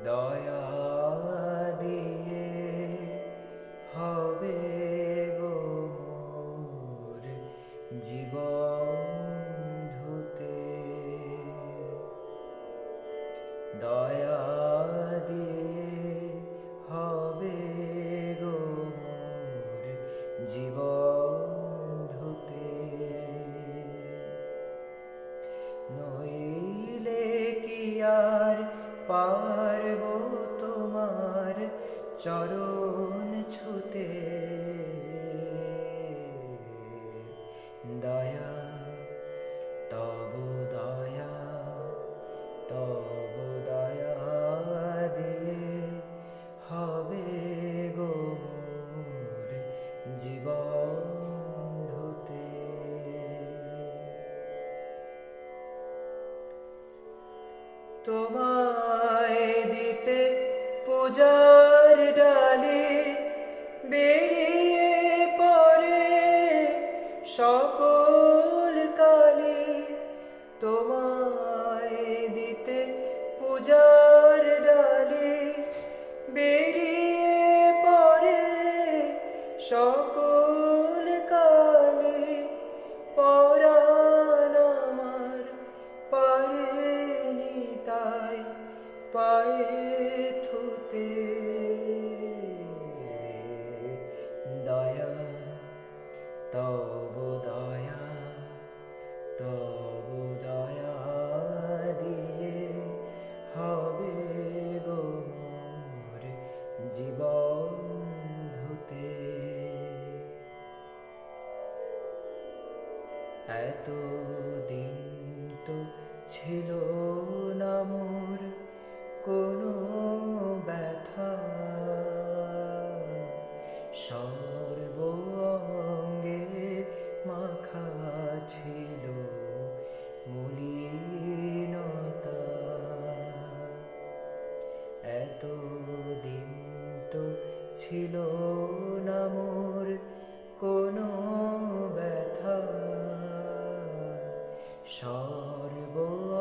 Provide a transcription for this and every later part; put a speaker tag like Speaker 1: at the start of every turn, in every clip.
Speaker 1: দয়া দিয়ে হবে গো মোর জীবন ধুতে, দয়া দিয়ে হবে গো মোর জীবন ধুতে, নইলে কি আর পারব তোমার চরণ ছুতে, দয়া তব দয়া তব দয়া দিয়ে হবে গো মোর জীবন ধুতে। তোমায় দিতে পূজার ডালি বেরিয়ে পড়ে সকল কালি, তোমায় দিতে পূজার ডালি বেরিয়ে পড়ে সকল কালি, পরাণ আমার পারেনি তাই পায়ে থুতে, দয়া তব দয়া তব দয়া দিয়ে হবে গো মোর জীবন ধুতে। এত দিন তো ছিল না মোর কোনো ব্যথা, সর্ব অঙ্গে মাখা ছিল মলিনতা, এত দিন তো ছিল না মোর কোনো ব্যথা, সর্ব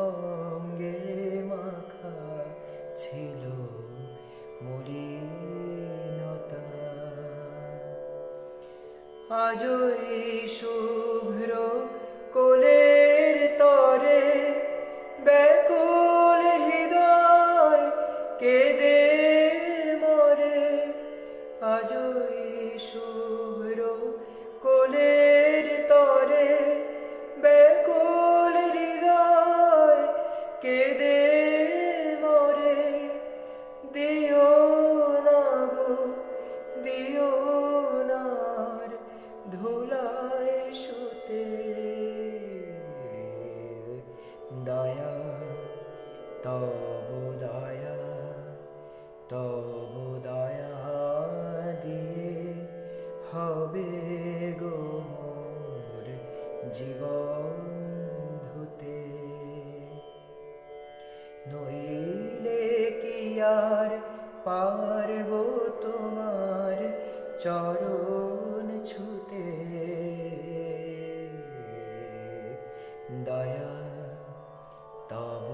Speaker 1: অঙ্গে মাখা ছিল মলিনতা, আজই শুভ্র কোলের তরে ব্যাকুল হৃদয় কেঁদে মরে, আজই শুভ্র কোলের তরে ব্যাকুল হৃদয় কেঁদে মরে, দিও না গো দিও না আর ধুলায় শুতে, দয়া তব দয়া তব দয়া দিয়ে হবে গো মোর জীবন ধুতে, নইলে কি আর পারব তোমার চরণ ছুতে, দয়া তব